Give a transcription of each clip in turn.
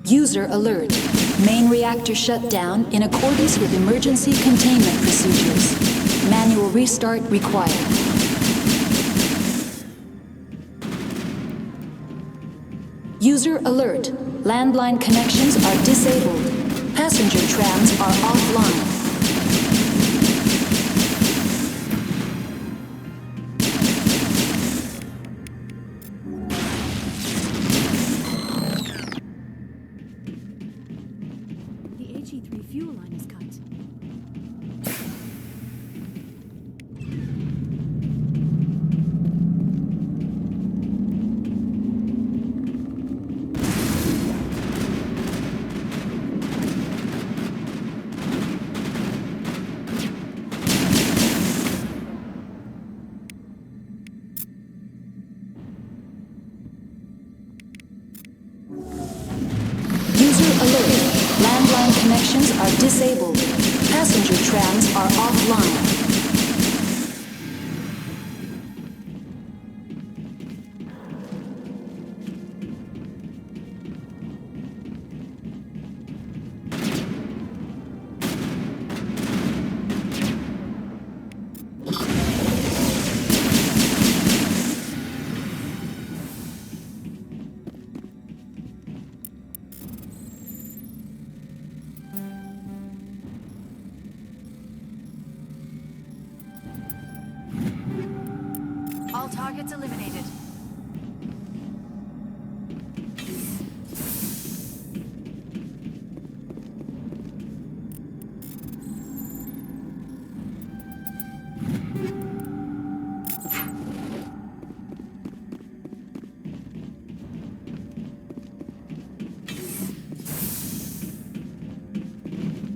User alert. Main reactor shut down in accordance with emergency containment procedures. Manual restart required. User alert. Landline connections are disabled. Passenger trams are offline. Connections are disabled. Passenger trams are offline. All targets eliminated.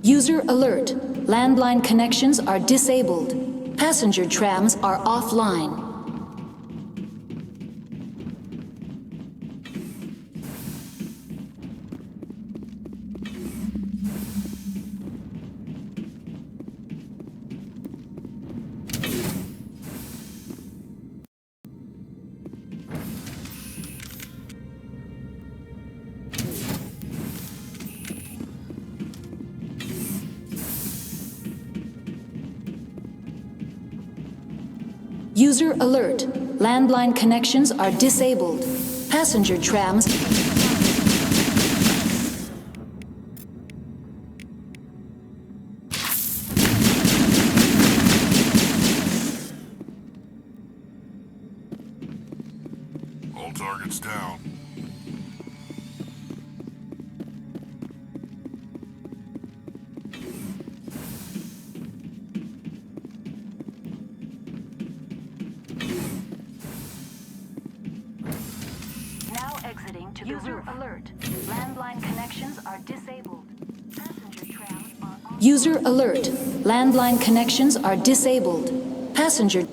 User alert. Landline connections are disabled. Passenger trams are offline. User alert. Landline connections are disabled. Passenger trams. All targets down. Exiting to User alert. Landline connections are disabled. Passenger trams are on. User alert. Landline connections are disabled. Passenger.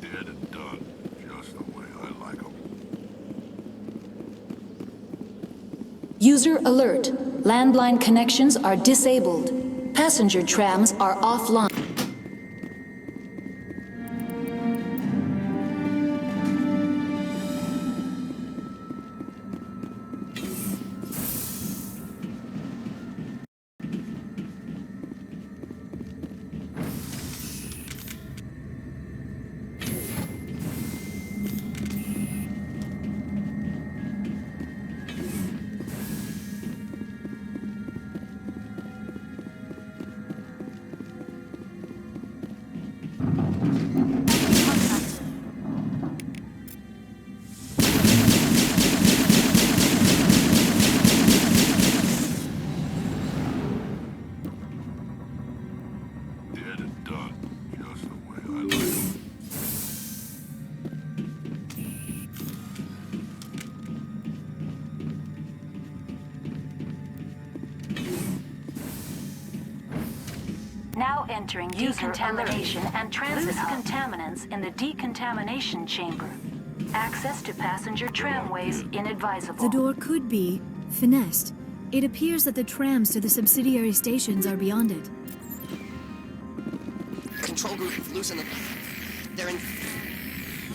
Dead and done, just the way I like 'em. User alert. Landline connections are disabled. Passenger trams are offline. Now entering decontamination and transit contaminants in the decontamination chamber. Access to passenger tramways inadvisable. The door could be finessed. It appears that the trams to the subsidiary stations are beyond it. Control group losing the... They're in...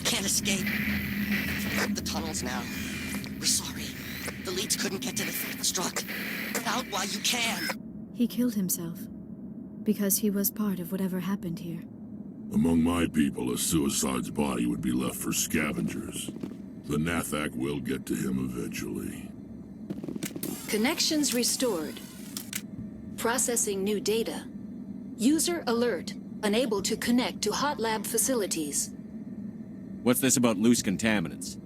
Can't escape. The tunnels now. We're sorry. The leads couldn't get to the struck. Get out while you can. He killed himself. Because he was part of whatever happened here. Among my people, a suicide's body would be left for scavengers. The Nathak will get to him eventually. Connections restored. Processing new data. User alert. Unable to connect to hot lab facilities. What's this about loose contaminants?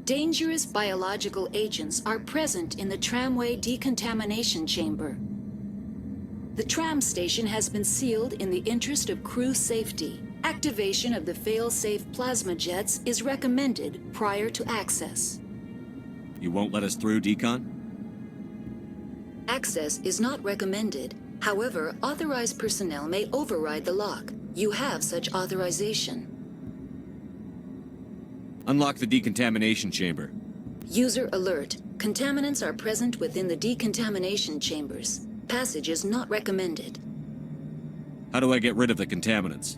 Dangerous biological agents are present in the tramway decontamination chamber. The tram station has been sealed in the interest of crew safety. Activation of the fail-safe plasma jets is recommended prior to access. You won't let us through, Decon? Access is not recommended. However, authorized personnel may override the lock. You have such authorization. Unlock the decontamination chamber. User alert. Contaminants are present within the decontamination chambers. Passage is not recommended. How do I get rid of the contaminants?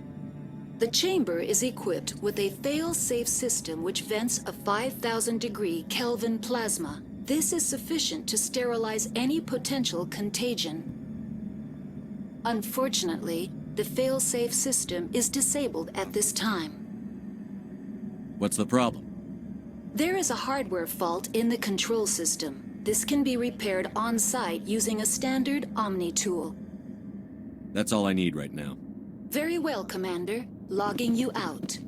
The chamber is equipped with a fail-safe system which vents a 5,000-degree Kelvin plasma. This is sufficient to sterilize any potential contagion. Unfortunately, the fail-safe system is disabled at this time. What's the problem? There is a hardware fault in the control system. This can be repaired on-site using a standard Omni tool. That's all I need right now. Very well, Commander. Logging you out.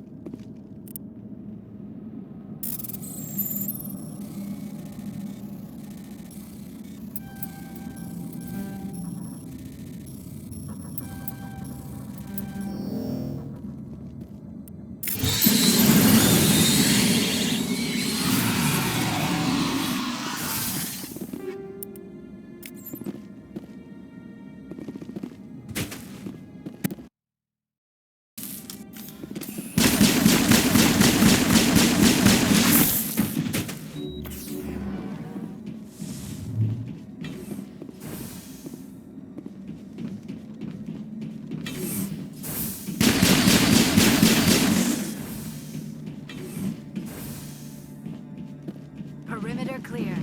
Perimeter clear.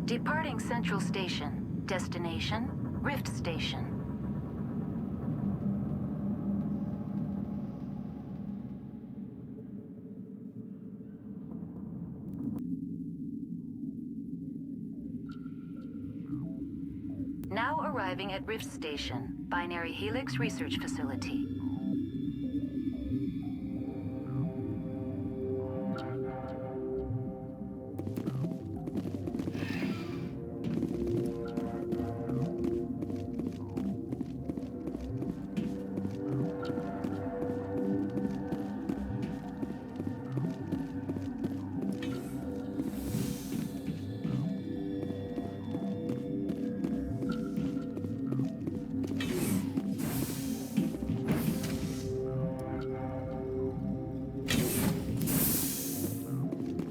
Departing Central Station. Destination, Rift Station. Now arriving at Rift Station, Binary Helix Research Facility.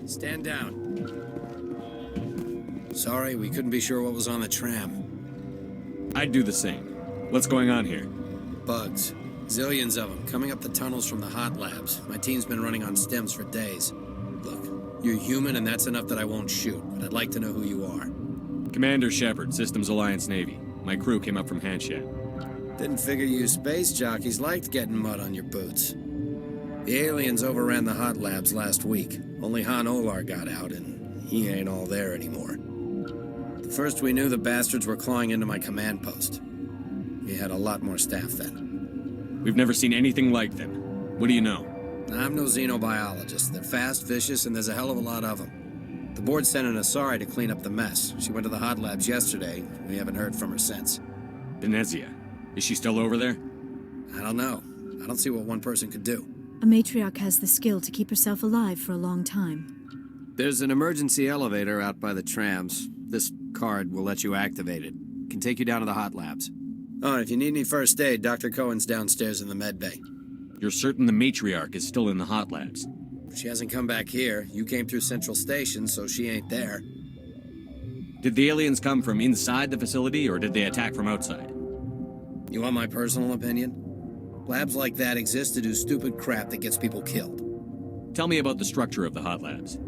Stand down. Sorry, we couldn't be sure what was on the tram. I'd do the same. What's going on here? Bugs. Zillions of them, coming up the tunnels from the hot labs. My team's been running on stems for days. Look, you're human and that's enough that I won't shoot, but I'd like to know who you are. Commander Shepard, Systems Alliance Navy. My crew came up from Hanshat. Didn't figure you space jockeys liked getting mud on your boots. The aliens overran the hot labs last week. Only Han Olar got out, and he ain't all there anymore. First we knew the bastards were clawing into my command post. We had a lot more staff then. We've never seen anything like them. What do you know? I'm no xenobiologist. They're fast, vicious, and there's a hell of a lot of them. The board sent an Asari to clean up the mess. She went to the hot labs yesterday. We haven't heard from her since. Benezia. Is she still over there? I don't know. I don't see what one person could do. A matriarch has the skill to keep herself alive for a long time. There's an emergency elevator out by the trams. This card will let you activate it. Can take you down to the hot labs. Oh, and if you need any first aid, Dr. Cohen's downstairs in the med bay. You're certain the matriarch is still in the hot labs? She hasn't come back here. You came through Central Station, so she ain't there. Did the aliens come from inside the facility, or did they attack from outside? You want my personal opinion? Labs like that exist to do stupid crap that gets people killed. Tell me about the structure of the hot labs.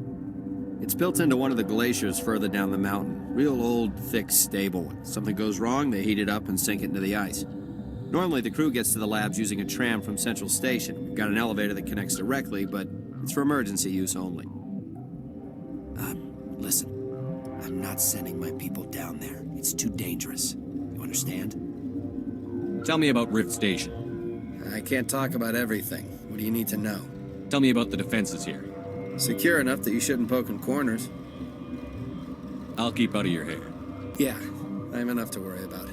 It's built into one of the glaciers further down the mountain. Real old, thick, stable. If something goes wrong, they heat it up and sink it into the ice. Normally, the crew gets to the labs using a tram from Central Station. We've got an elevator that connects directly, but it's for emergency use only. Listen. I'm not sending my people down there. It's too dangerous. You understand? Tell me about Rift Station. I can't talk about everything. What do you need to know? Tell me about the defenses here. Secure enough that you shouldn't poke in corners. I'll keep out of your hair. Yeah, I have enough to worry about.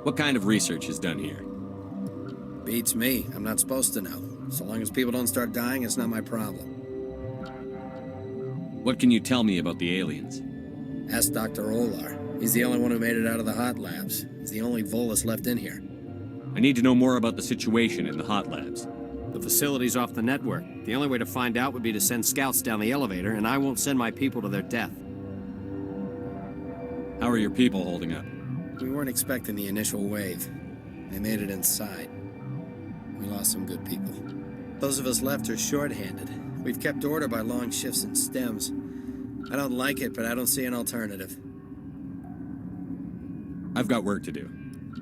What kind of research is done here? Beats me. I'm not supposed to know. So long as people don't start dying, it's not my problem. What can you tell me about the aliens? Ask Dr. Olar. He's the only one who made it out of the hot labs. He's the only Volus left in here. I need to know more about the situation in the hot labs. The facility's off the network. The only way to find out would be to send scouts down the elevator, and I won't send my people to their death. How are your people holding up? We weren't expecting the initial wave. They made it inside. We lost some good people. Those of us left are short-handed. We've kept order by long shifts and stems. I don't like it, but I don't see an alternative. I've got work to do.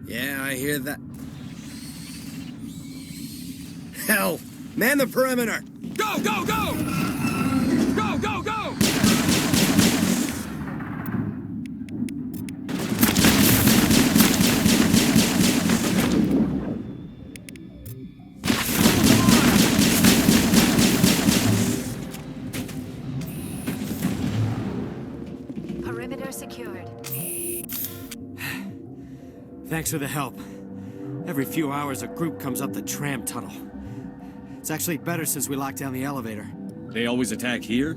Yeah, I hear that. Hell! Man the perimeter! Go, go, go! Go, go, go! Perimeter secured. Thanks for the help. Every few hours, a group comes up the tram tunnel. It's actually better since we locked down the elevator. They always attack here?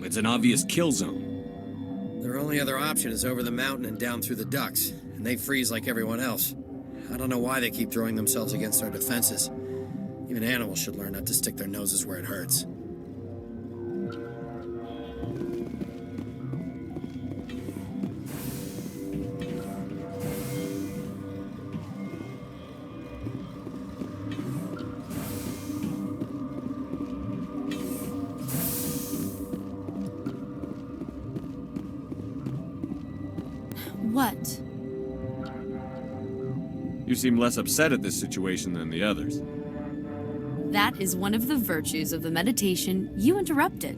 It's an obvious kill zone. Their only other option is over the mountain and down through the ducts, and they freeze like everyone else. I don't know why they keep throwing themselves against our defenses. Even animals should learn not to stick their noses where it hurts. What? You seem less upset at this situation than the others. That is one of the virtues of the meditation you interrupted.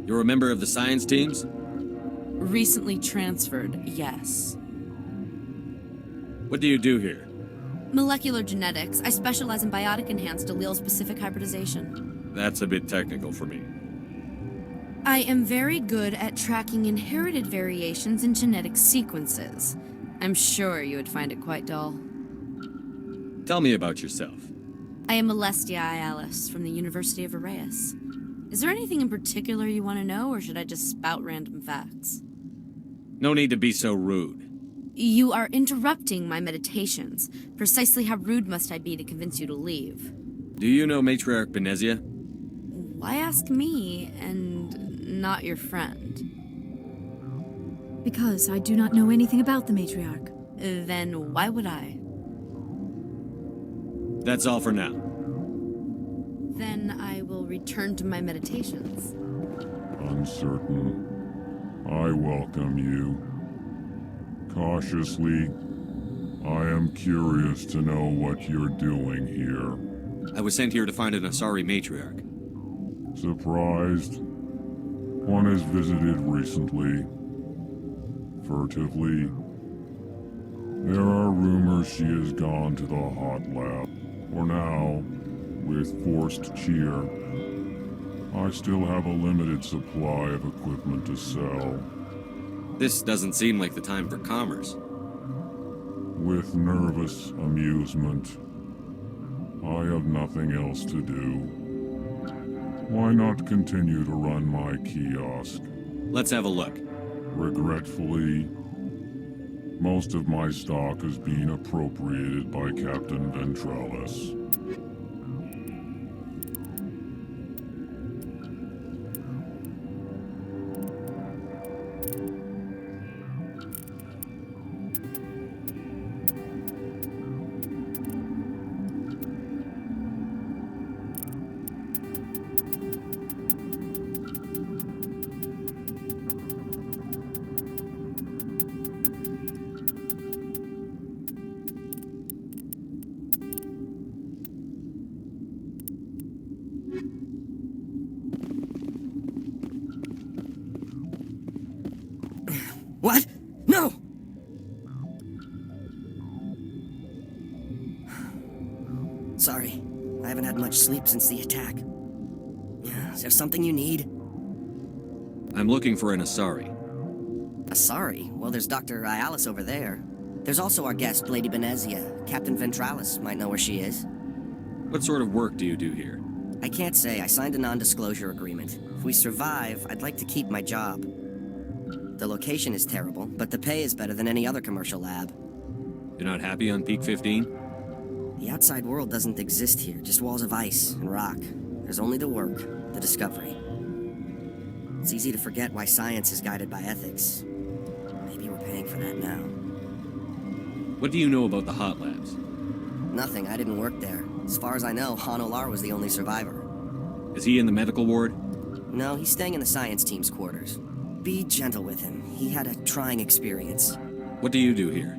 You're a member of the science teams? Recently transferred, yes. What do you do here? Molecular genetics. I specialize in biotic-enhanced allele-specific hybridization. That's a bit technical for me. I am very good at tracking inherited variations in genetic sequences. I'm sure you would find it quite dull. Tell me about yourself. I am Alestia Ialis from the University of Arraeus. Is there anything in particular you want to know, or should I just spout random facts? No need to be so rude. You are interrupting my meditations. Precisely how rude must I be to convince you to leave? Do you know Matriarch Benezia? Why ask me, and not your friend? Because I do not know anything about the matriarch. Then why would I? That's all for now. Then I will return to my meditations. Uncertain. I welcome you. Cautiously, I am curious to know what you're doing here. I was sent here to find an Asari matriarch. Surprised? One has visited recently. Furtively. There are rumors she has gone to the hot lab. For now, with forced cheer. I still have a limited supply of equipment to sell. This doesn't seem like the time for commerce. With nervous amusement. I have nothing else to do. Why not continue to run my kiosk? Let's have a look. Regretfully, most of my stock is being appropriated by Captain Ventralis. What? No! Sorry, I haven't had much sleep since the attack. Is there something you need? I'm looking for an Asari. Asari? Well, there's Dr. Ayalis over there. There's also our guest, Lady Benezia. Captain Ventralis might know where she is. What sort of work do you do here? I can't say. I signed a non-disclosure agreement. If we survive, I'd like to keep my job. The location is terrible, but the pay is better than any other commercial lab. You're not happy on Peak 15? The outside world doesn't exist here, just walls of ice and rock. There's only the work, the discovery. It's easy to forget why science is guided by ethics. Maybe we're paying for that now. What do you know about the hot labs? Nothing, I didn't work there. As far as I know, Han Olar was the only survivor. Is he in the medical ward? No, he's staying in the science team's quarters. Be gentle with him. He had a trying experience. What do you do here?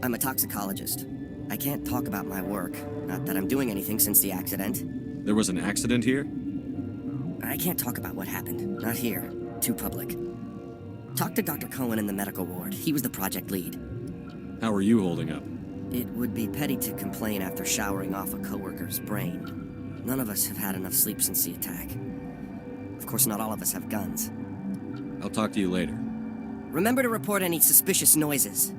I'm a toxicologist. I can't talk about my work. Not that I'm doing anything since the accident. There was an accident here? I can't talk about what happened. Not here. Too public. Talk to Dr. Cohen in the medical ward. He was the project lead. How are you holding up? It would be petty to complain after showering off a coworker's brain. None of us have had enough sleep since the attack. Of course, not all of us have guns. I'll talk to you later. Remember to report any suspicious noises.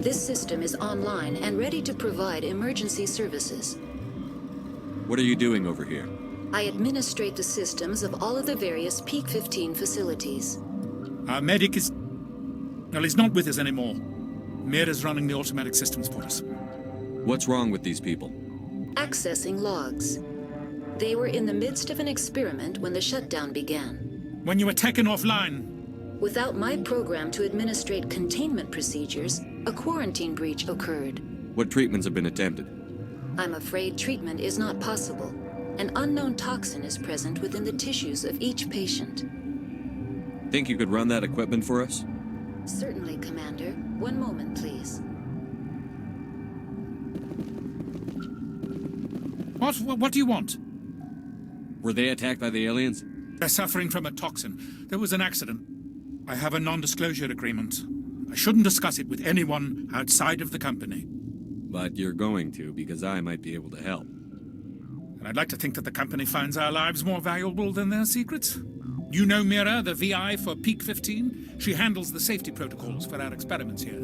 This system is online and ready to provide emergency services. What are you doing over here? I administrate the systems of all of the various Peak 15 facilities. Our medic is... well, he's not with us anymore. Mira's running the automatic systems for us. What's wrong with these people? Accessing logs. They were in the midst of an experiment when the shutdown began. When you were taken offline, Without my program to administrate containment procedures, a quarantine breach occurred. What treatments have been attempted? I'm afraid treatment is not possible. An unknown toxin is present within the tissues of each patient. Think you could run that equipment for us? Certainly, Commander. One moment, please. what do you want? Were they attacked by the aliens? They're suffering from a toxin. There was an accident. I have a non-disclosure agreement. I shouldn't discuss it with anyone outside of the company. But you're going to, because I might be able to help. And I'd like to think that the company finds our lives more valuable than their secrets. You know Mira, the VI for Peak 15? She handles the safety protocols for our experiments here.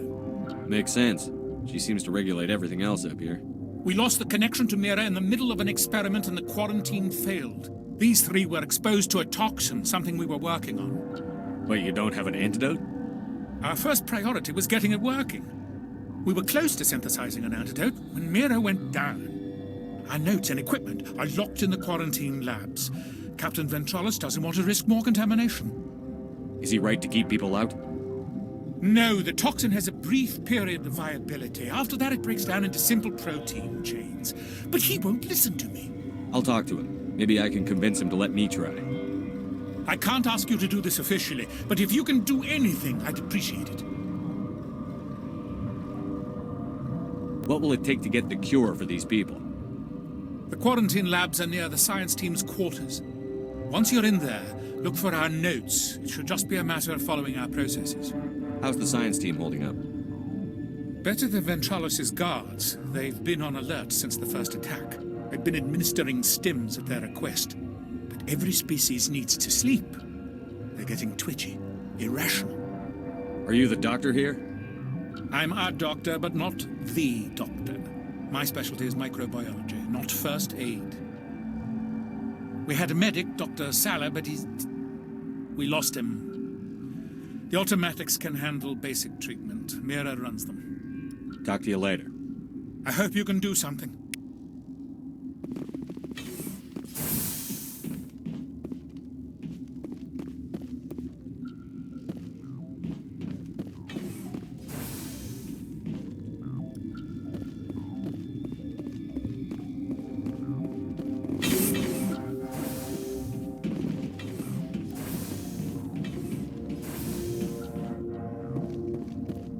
Makes sense. She seems to regulate everything else up here. We lost the connection to Mira in the middle of an experiment and the quarantine failed. These three were exposed to a toxin, something we were working on. Wait, you don't have an antidote? Our first priority was getting it working. We were close to synthesizing an antidote when Mira went down. Our notes and equipment are locked in the quarantine labs. Captain Ventralis doesn't want to risk more contamination. Is he right to keep people out? No, the toxin has a brief period of viability. After that, it breaks down into simple protein chains. But he won't listen to me. I'll talk to him. Maybe I can convince him to let me try. I can't ask you to do this officially, but if you can do anything, I'd appreciate it. What will it take to get the cure for these people? The quarantine labs are near the science team's quarters. Once you're in there, look for our notes. It should just be a matter of following our processes. How's the science team holding up? Better than Ventralis's guards. They've been on alert since the first attack. They've been administering stims at their request. But every species needs to sleep. They're getting twitchy, irrational. Are you the doctor here? I'm our doctor, but not the doctor. My specialty is microbiology, not first aid. We had a medic, Dr. Salah, but we lost him. The automatics can handle basic treatment. Mira runs them. Talk to you later. I hope you can do something.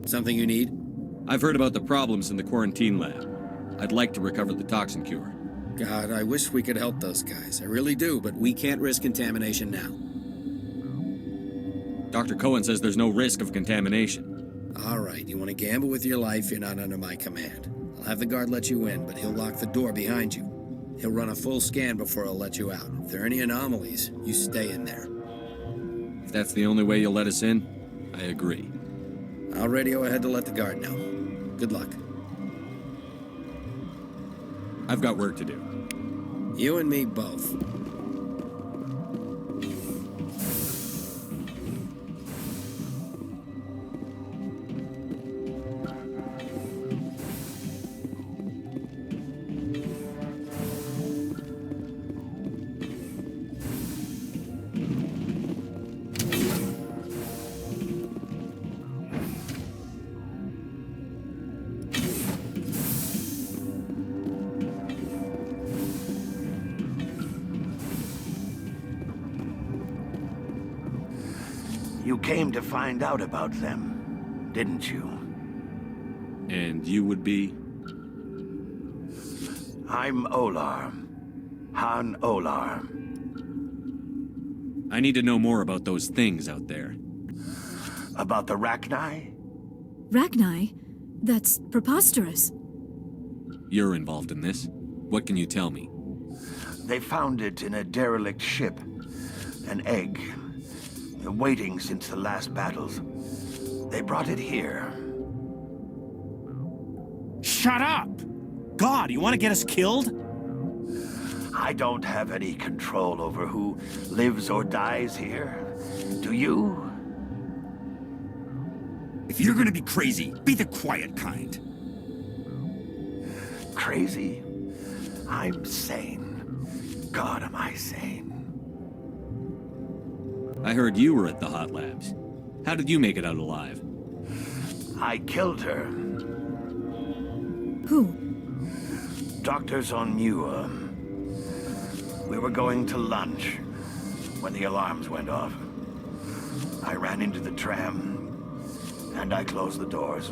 Something you need? I've heard about the problems in the quarantine lab. I'd like to recover the toxin cure. God, I wish we could help those guys. I really do, but we can't risk contamination now. Dr. Cohen says there's no risk of contamination. All right, you want to gamble with your life, you're not under my command. I'll have the guard let you in, but he'll lock the door behind you. He'll run a full scan before he'll let you out. If there are any anomalies, you stay in there. If that's the only way you'll let us in, I agree. I'll radio ahead to let the guard know. Good luck. I've got work to do. You and me both. You came to find out about them, didn't you? And you would be? I'm Olar. Han Olar. I need to know more about those things out there. About the Rachni? Rachni? That's preposterous. You're involved in this. What can you tell me? They found it in a derelict ship. An egg. Waiting since the last battles. They brought it here. Shut up! God, you want to get us killed? I don't have any control over who lives or dies here. Do you? If you're gonna be crazy, be the quiet kind. Crazy? I'm sane. God, am I sane. I heard you were at the hot labs. How did you make it out alive? I killed her. Who? Doctors on Muir. We were going to lunch when the alarms went off. I ran into the tram, and I closed the doors.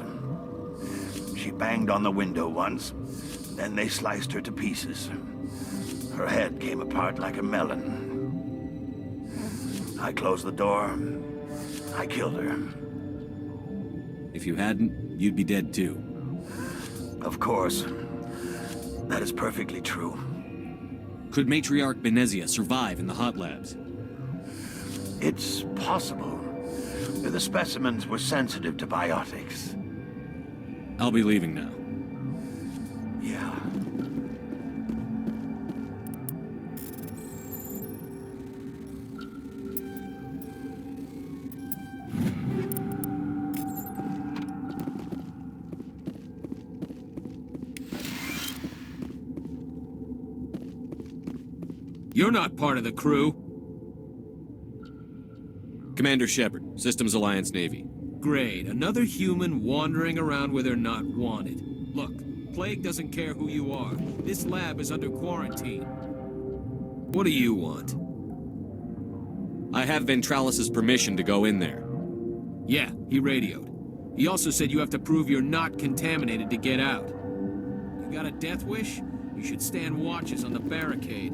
She banged on the window once, then they sliced her to pieces. Her head came apart like a melon. I closed the door. I killed her. If you hadn't, you'd be dead too. Of course. That is perfectly true. Could Matriarch Benezia survive in the hot labs? It's possible. The specimens were sensitive to biotics. I'll be leaving now. Yeah. You're not part of the crew. Commander Shepard, Systems Alliance Navy. Great, another human wandering around where they're not wanted. Look, Plague doesn't care who you are. This lab is under quarantine. What do you want? I have Ventralis's permission to go in there. Yeah, he radioed. He also said you have to prove you're not contaminated to get out. You got a death wish? You should stand watches on the barricade.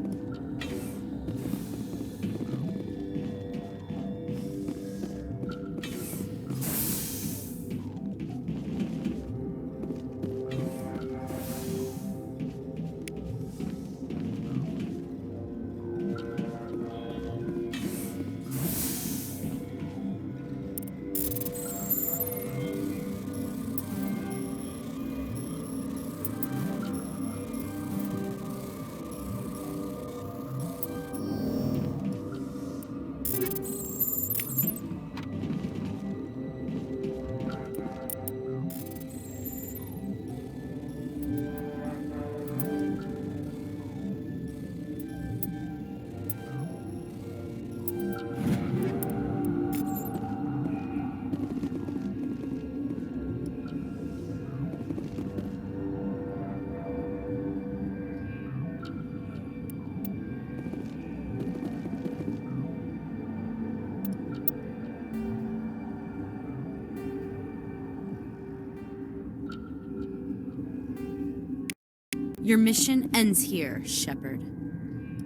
Your mission ends here, Shepard.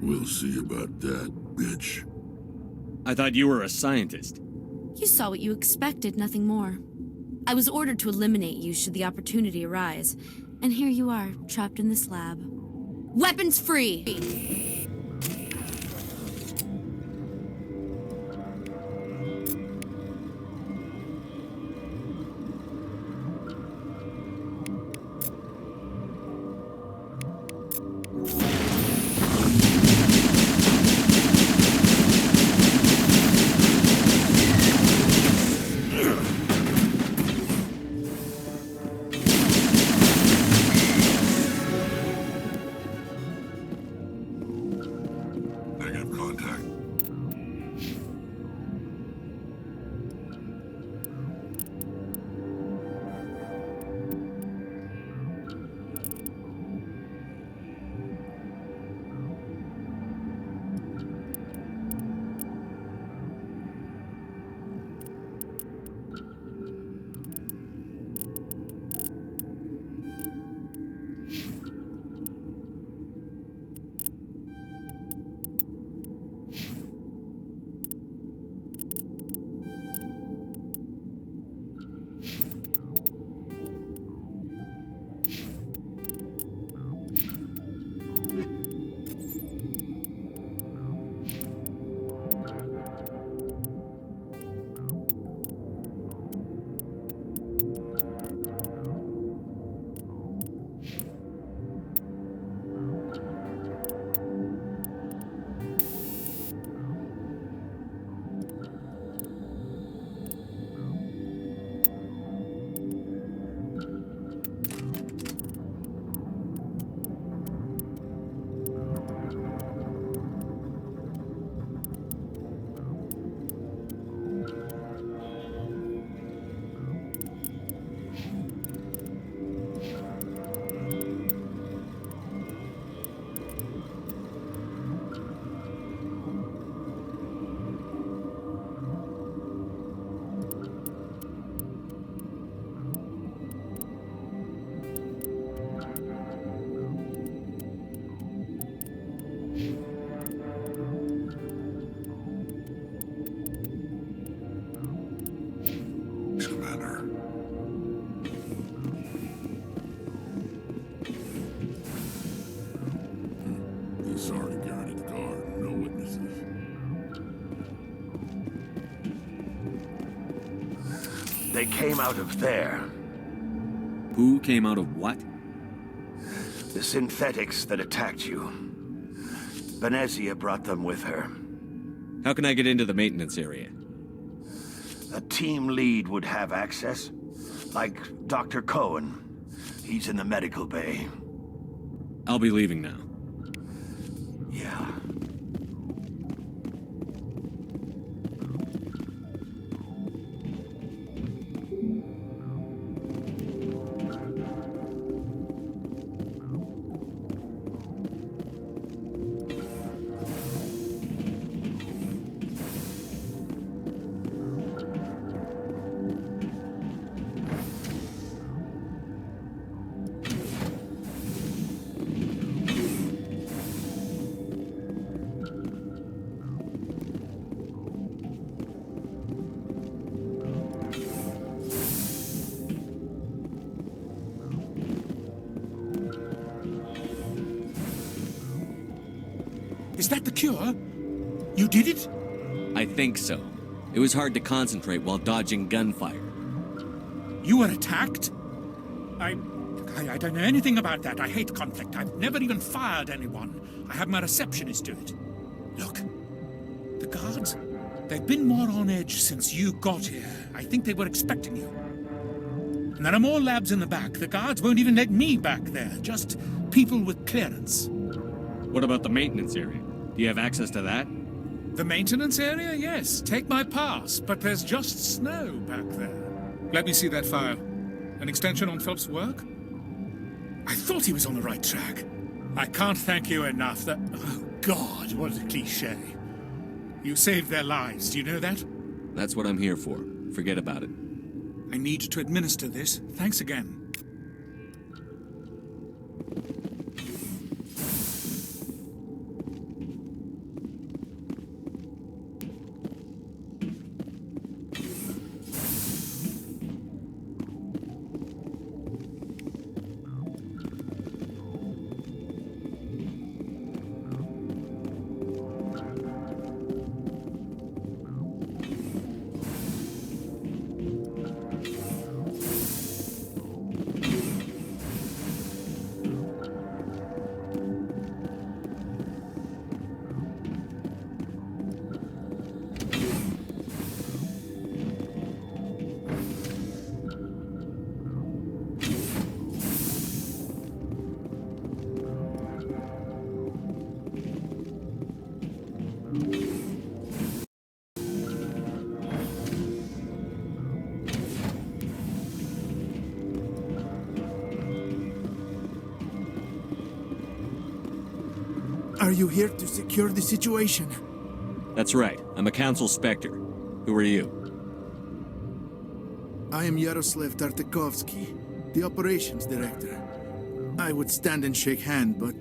We'll see about that, bitch. I thought you were a scientist. You saw what you expected, nothing more. I was ordered to eliminate you should the opportunity arise, and here you are, trapped in this lab. Weapons free! Negative contact. Commander. He's already guarded the guard. No witnesses. They came out of there. Who came out of what? The synthetics that attacked you. Venezia brought them with her. How can I get into the maintenance area? A team lead would have access. Like Dr. Cohen. He's in the medical bay. I'll be leaving now. Yeah. that the cure? You did it? I think so. It was hard to concentrate while dodging gunfire. You were attacked? I don't know anything about that. I hate conflict. I've never even fired anyone. I have my receptionist do it. Look, the guards, they've been more on edge since you got here. I think they were expecting you. And there are more labs in the back. The guards won't even let me back there. Just people with clearance. What about the maintenance area? Do you have access to that? The maintenance area? Yes. Take my pass. But there's just snow back there. Let me see that file. An extension on Phelps' work? I thought he was on the right track. I can't thank you enough that... Oh, God, what a cliché. You saved their lives, do you know that? That's what I'm here for. Forget about it. I need to administer this. Thanks again. Are you here to secure the situation? That's right. I'm a Council Spectre. Who are you? I am Yaroslav Tartakovsky, the Operations Director. I would stand and shake hand, but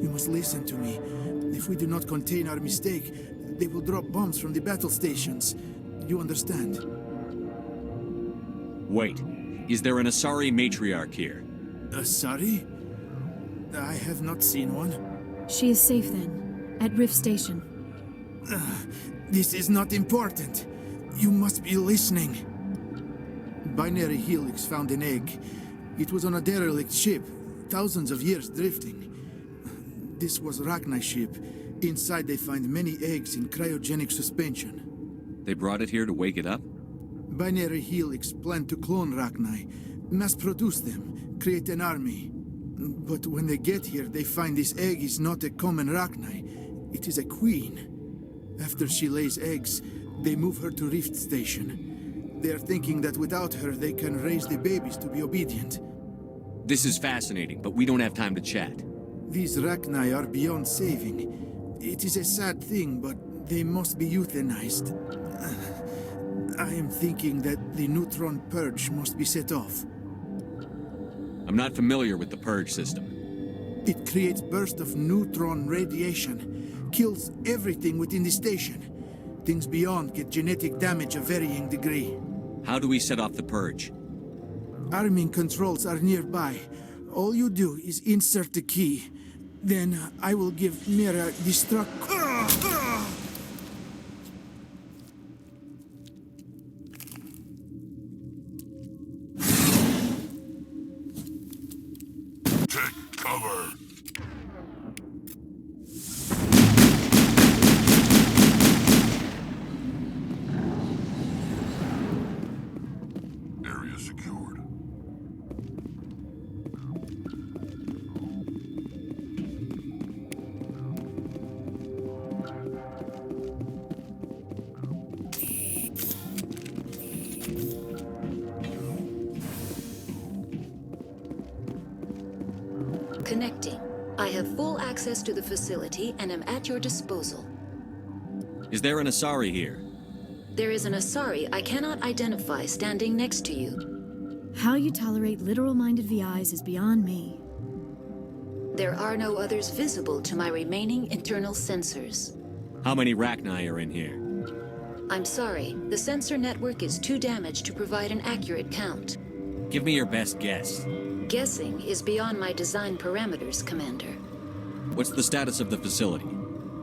you must listen to me. If we do not contain our mistake, they will drop bombs from the battle stations. You understand? Wait. Is there an Asari matriarch here? Asari? I have not seen one. She is safe then, at Rift Station. This is not important. You must be listening. Binary Helix found an egg. It was on a derelict ship, thousands of years drifting. This was Rachni's ship. Inside they find many eggs in cryogenic suspension. They brought it here to wake it up? Binary Helix planned to clone Rachni, mass-produce them, create an army. But when they get here, they find this egg is not a common Rachni. It is a queen. After she lays eggs, they move her to Rift Station. They are thinking that without her, they can raise the babies to be obedient. This is fascinating, but we don't have time to chat. These Rachni are beyond saving. It is a sad thing, but they must be euthanized. I am thinking that the neutron purge must be set off. I'm not familiar with the purge system. It creates bursts of neutron radiation, kills everything within the station. Things beyond get genetic damage of varying degree. How do we set off the purge? Arming controls are nearby. All you do is insert the key. Then I will give Mira destruct... Take cover. Area secured. Connecting. I have full access to the facility and am at your disposal. Is there an Asari here? There is an Asari I cannot identify standing next to you. How you tolerate literal-minded VIs is beyond me. There are no others visible to my remaining internal sensors. How many Rachni are in here? I'm sorry, the sensor network is too damaged to provide an accurate count. Give me your best guess. Guessing is beyond my design parameters, Commander. What's the status of the facility?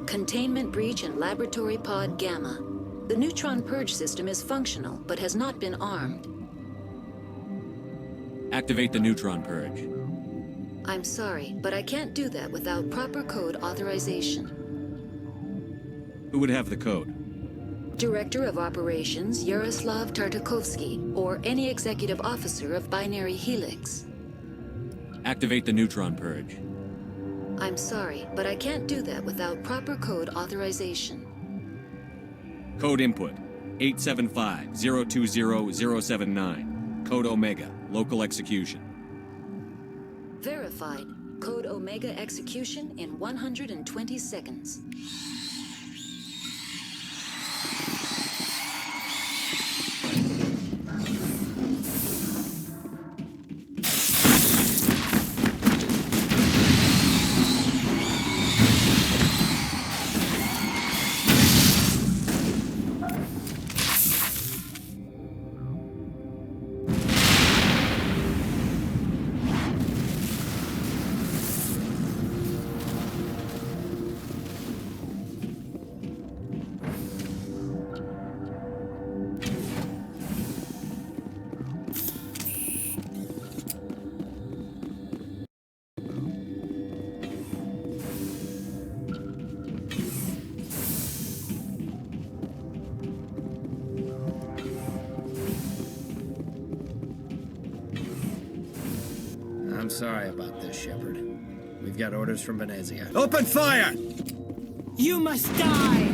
Containment breach in Laboratory Pod Gamma. The neutron purge system is functional, but has not been armed. Activate the neutron purge. I'm sorry, but I can't do that without proper code authorization. Who would have the code? Director of Operations Yaroslav Tartakovsky, or any executive officer of Binary Helix. Activate the neutron purge. I'm sorry, but I can't do that without proper code authorization. Code input 875-020-079. Code Omega. Local execution. Verified. Code Omega execution in 120 seconds. I'm sorry about this, Shepard. We've got orders from Venezia. Open fire! You must die!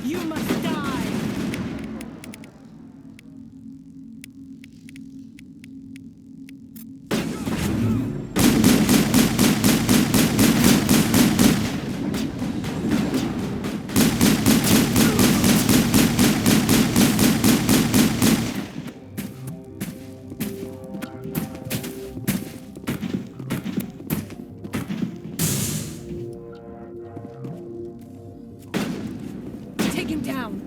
You must die! Take him down!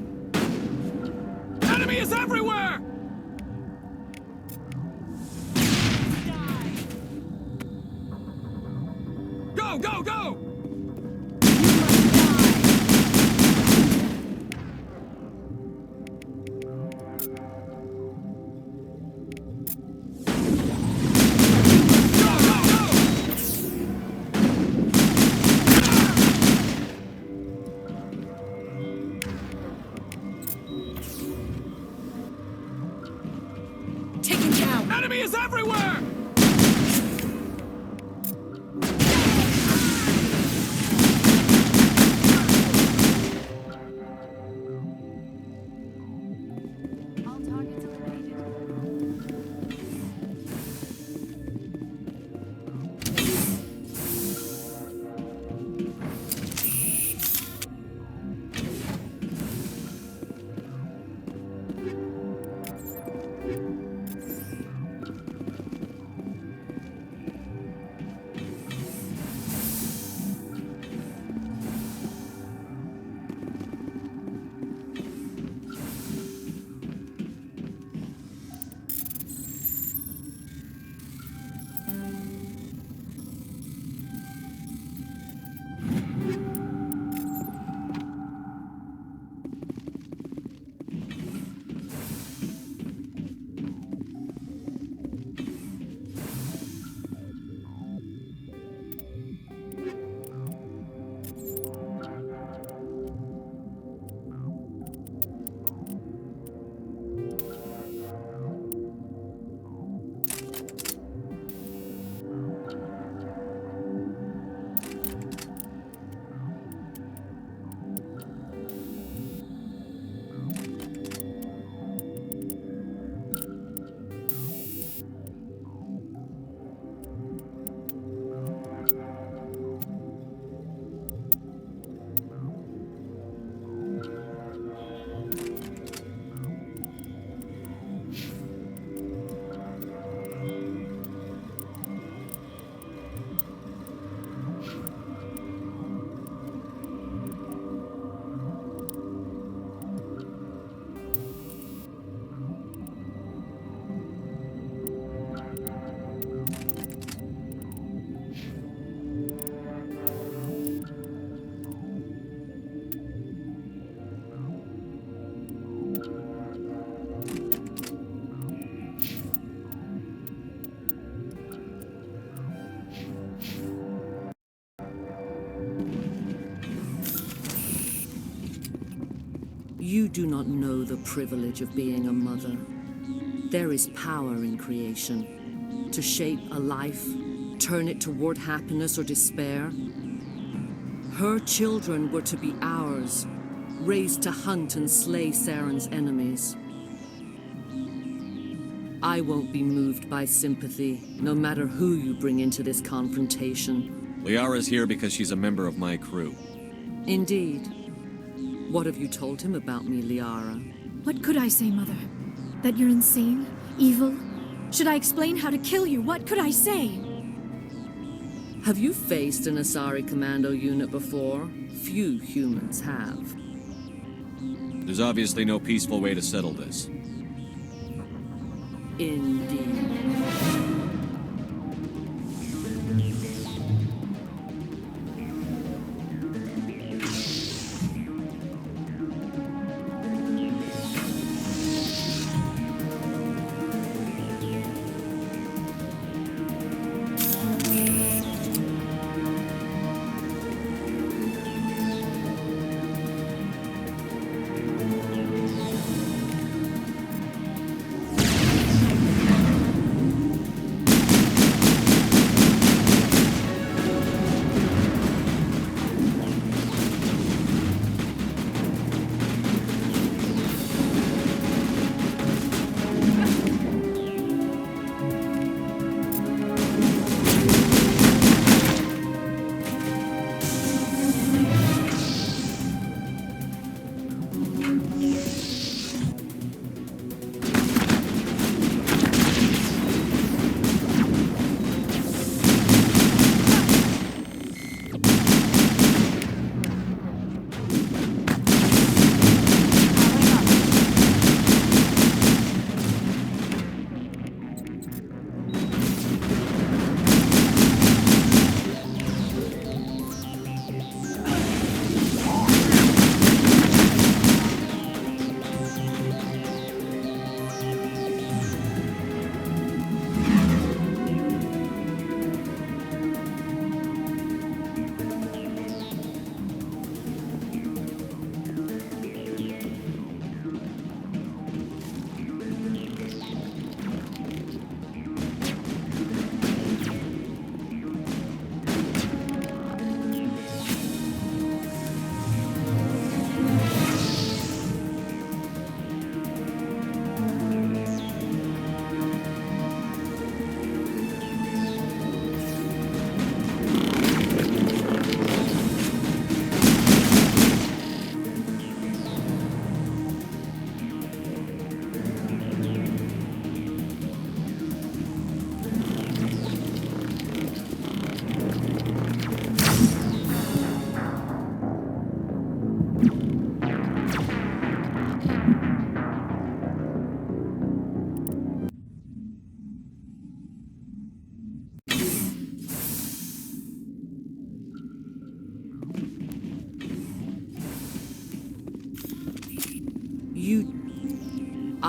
Enemy is everywhere! Go, go, go! You do not know the privilege of being a mother. There is power in creation. To shape a life, turn it toward happiness or despair. Her children were to be ours, raised to hunt and slay Saren's enemies. I won't be moved by sympathy, no matter who you bring into this confrontation. Liara's here because she's a member of my crew. Indeed. What have you told him about me, Liara? What could I say, Mother? That you're insane? Evil? Should I explain how to kill you? What could I say? Have you faced an Asari commando unit before? Few humans have. There's obviously no peaceful way to settle this. Indeed.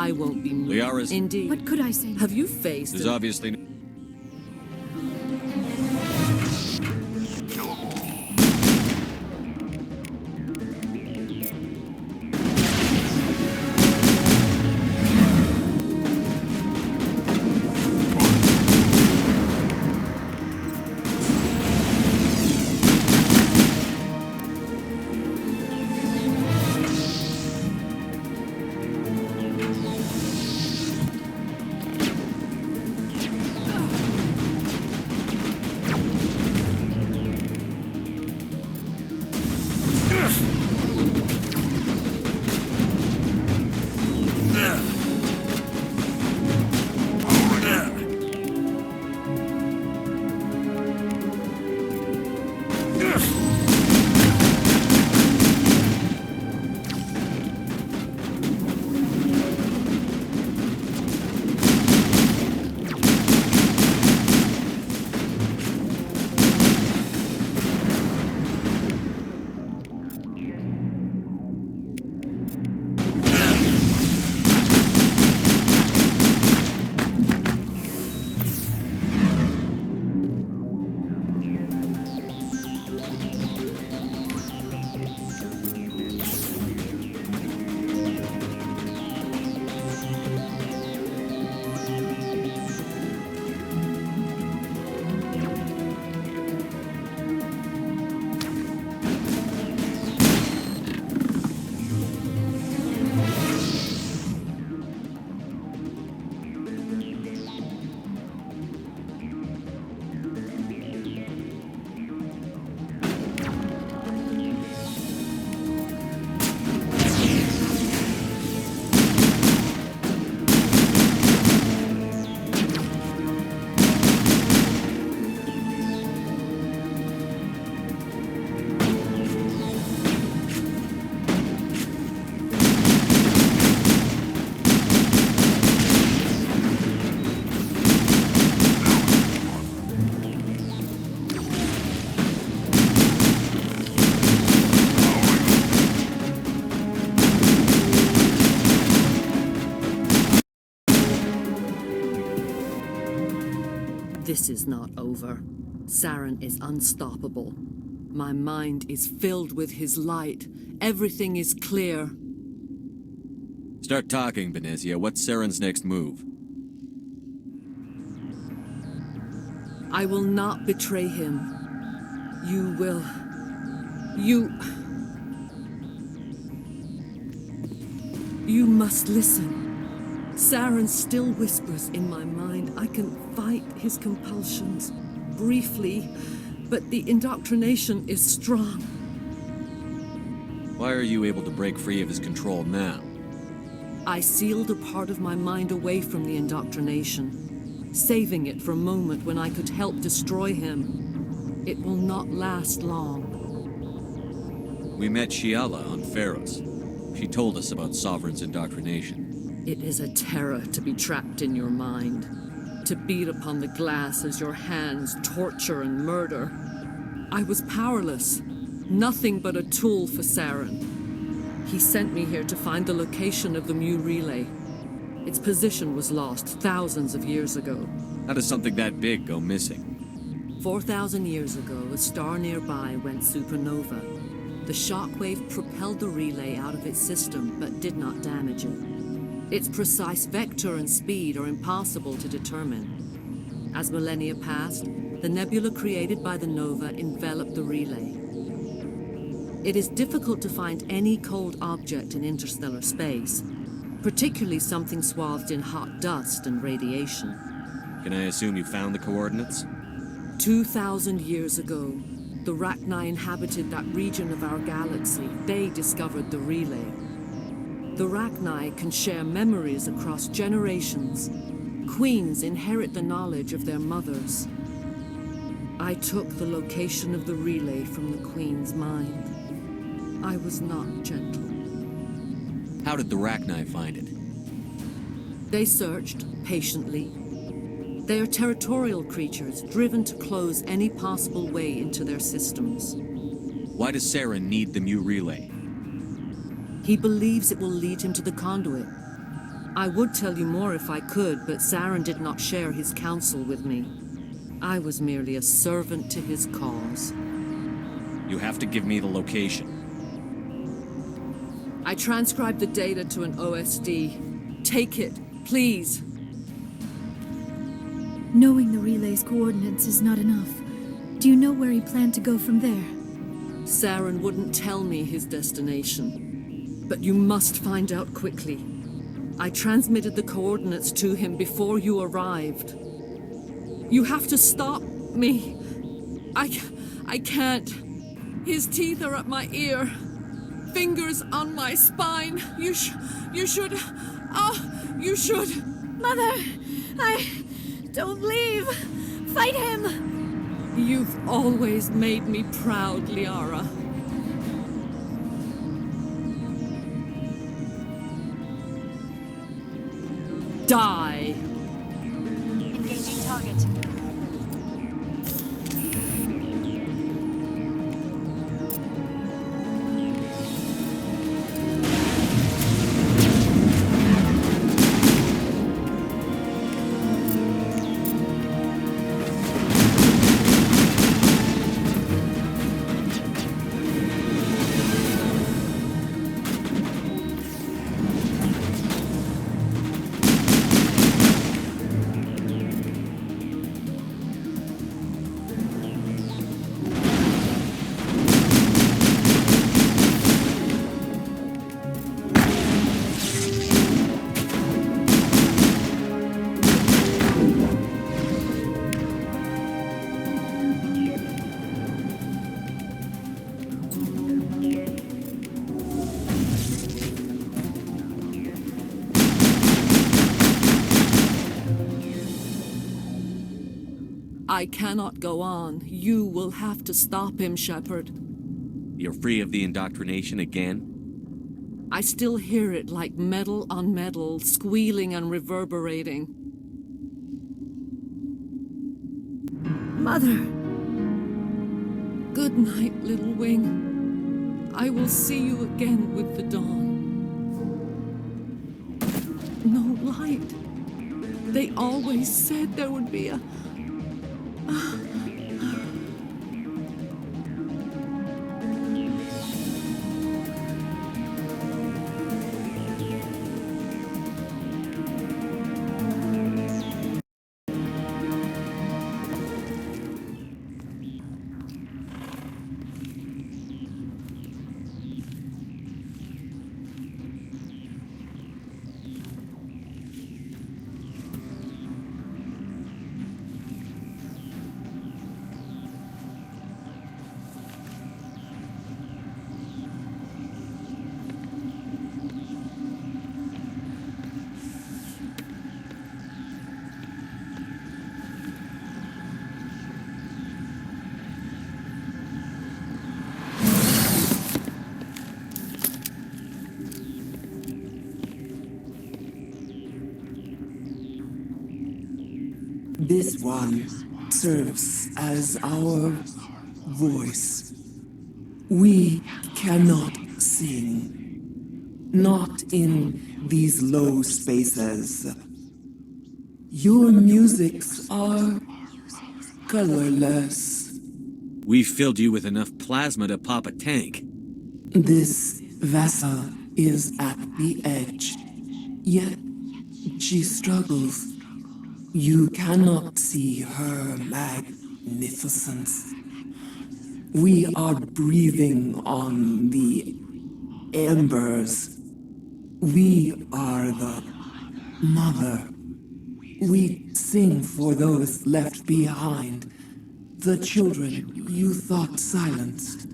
I won't be moved. Liara's... Indeed. What could I say? Have you faced... There's obviously... This is not over. Saren is unstoppable. My mind is filled with his light. Everything is clear. Start talking, Benezia. What's Saren's next move? I will not betray him. You will. You must listen. Saren still whispers in my mind. I can fight his compulsions, briefly, but the indoctrination is strong. Why are you able to break free of his control now? I sealed a part of my mind away from the indoctrination, saving it for a moment when I could help destroy him. It will not last long. We met Shiala on Pharos. She told us about Sovereign's indoctrination. It is a terror to be trapped in your mind, to beat upon the glass as your hands torture and murder. I was powerless, nothing but a tool for Saren. He sent me here to find the location of the Mu relay. Its position was lost thousands of years ago. How does something that big go missing? 4,000 years ago, a star nearby went supernova. The shockwave propelled the relay out of its system, but did not damage it. Its precise vector and speed are impossible to determine. As millennia passed, the nebula created by the nova enveloped the relay. It is difficult to find any cold object in interstellar space, particularly something swathed in hot dust and radiation. Can I assume you found the coordinates? 2,000 years ago, the Rachni inhabited that region of our galaxy. They discovered the relay. The Rachni can share memories across generations. Queens inherit the knowledge of their mothers. I took the location of the relay from the Queen's mind. I was not gentle. How did the Rachni find it? They searched patiently. They are territorial creatures, driven to close any possible way into their systems. Why does Saren need the Mu relay? He believes it will lead him to the conduit. I would tell you more if I could, but Saren did not share his counsel with me. I was merely a servant to his cause. You have to give me the location. I transcribed the data to an OSD. Take it, please. Knowing the relay's coordinates is not enough. Do you know where he planned to go from there? Saren wouldn't tell me his destination. But you must find out quickly. I transmitted the coordinates to him before you arrived. You have to stop me. I can't. His teeth are at my ear. Fingers on my spine. You should. You should. Mother, don't leave. Fight him. You've always made me proud, Liara. Die. Engaging target. I cannot go on. You will have to stop him, Shepard. You're free of the indoctrination again? I still hear it like metal on metal, squealing and reverberating. Mother! Good night, little wing. I will see you again with the dawn. No light. They always said there would be a This one serves as our voice. We cannot sing, not in these low spaces. Your musics are colorless. We filled you with enough plasma to pop a tank. This vessel is at the edge, yet she struggles. You cannot see her magnificence. We are breathing on the embers. We are the mother. We sing for those left behind, the children you thought silenced.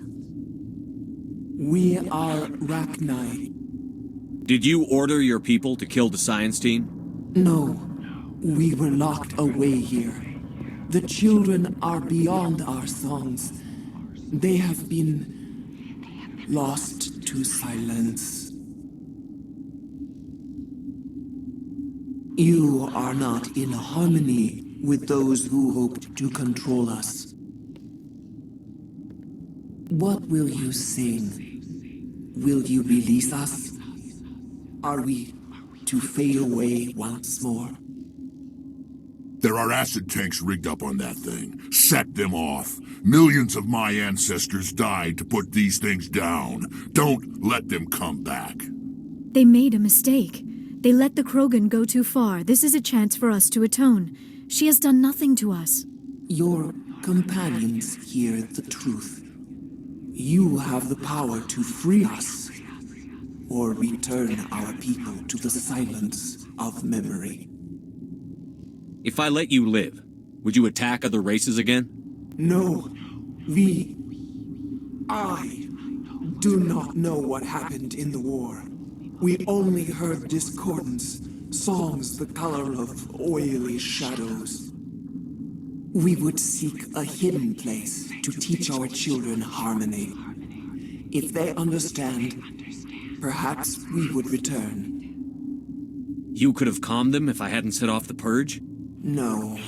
We are Rachni. Did you order your people to kill the science team? No. We were locked away here. The children are beyond our songs. They have been lost to silence. You are not in harmony with those who hoped to control us. What will you sing? Will you release us? Are we to fade away once more? There are acid tanks rigged up on that thing. Set them off. Millions of my ancestors died to put these things down. Don't let them come back. They made a mistake. They let the Krogan go too far. This is a chance for us to atone. She has done nothing to us. Your companions hear the truth. You have the power to free us, or return our people to the silence of memory. If I let you live, would you attack other races again? No. I do not know what happened in the war. We only heard discordance, songs the color of oily shadows. We would seek a hidden place to teach our children harmony. If they understand, perhaps we would return. You could have calmed them if I hadn't set off the purge? No.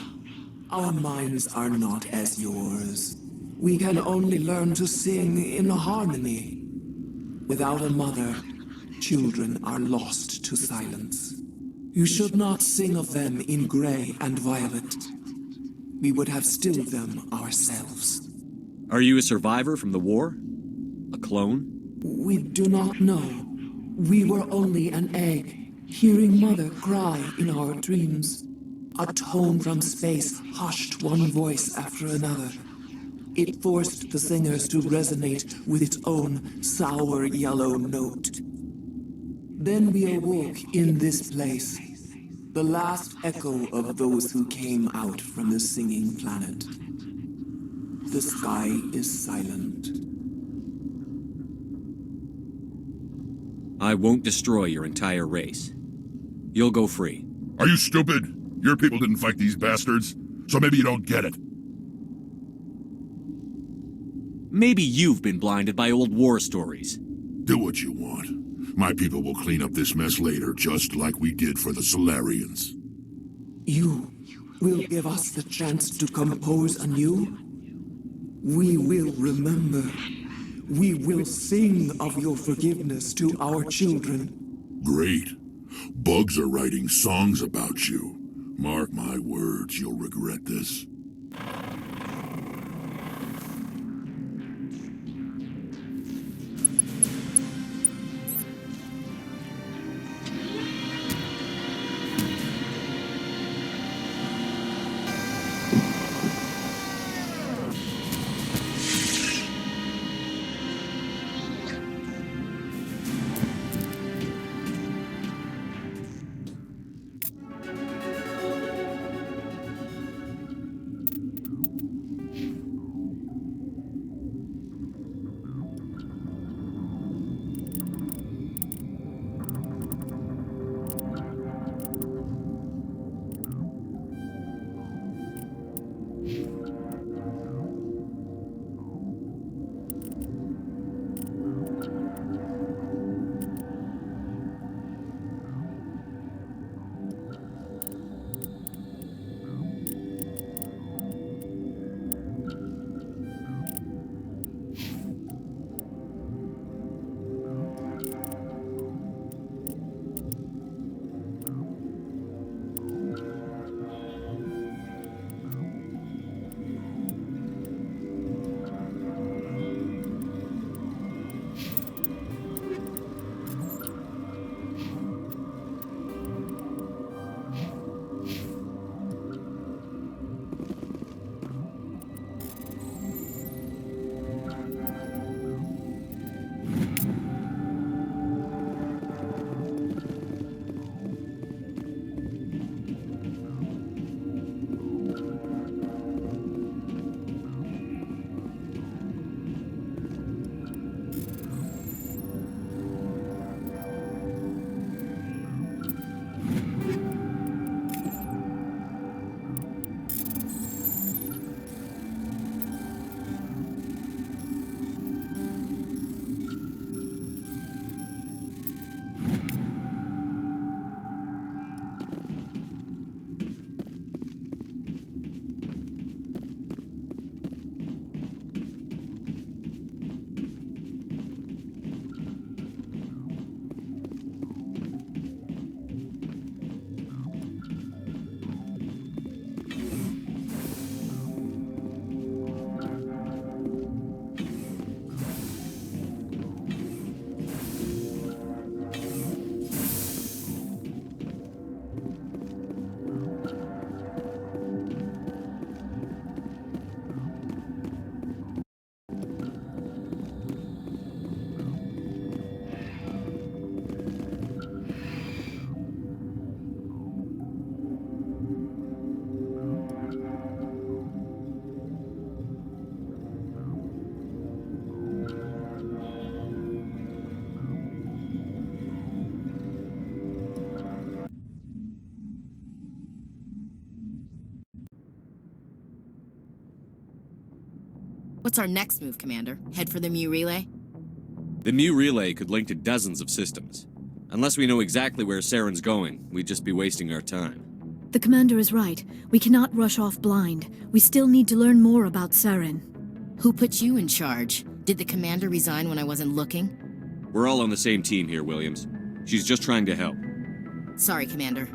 Our minds are not as yours. We can only learn to sing in harmony. Without a mother, children are lost to silence. You should not sing of them in gray and violet. We would have stilled them ourselves. Are you a survivor from the war? A clone? We do not know. We were only an egg, hearing Mother cry in our dreams. A tone from space hushed one voice after another. It forced the singers to resonate with its own sour yellow note. Then we awoke in this place, the last echo of those who came out from the singing planet. The sky is silent. I won't destroy your entire race. You'll go free. Are you stupid? Your people didn't fight these bastards, so maybe you don't get it. Maybe you've been blinded by old war stories. Do what you want. My people will clean up this mess later, just like we did for the Solarians. You will give us the chance to compose anew? We will remember. We will sing of your forgiveness to our children. Great. Bugs are writing songs about you. Mark my words, you'll regret this. What's our next move, Commander? Head for the Mu Relay? The Mu Relay could link to dozens of systems. Unless we know exactly where Saren's going, we'd just be wasting our time. The commander is right. We cannot rush off blind. We still need to learn more about Saren. Who put you in charge? Did the commander resign when I wasn't looking? We're all on the same team here, Williams. She's just trying to help. Sorry, Commander.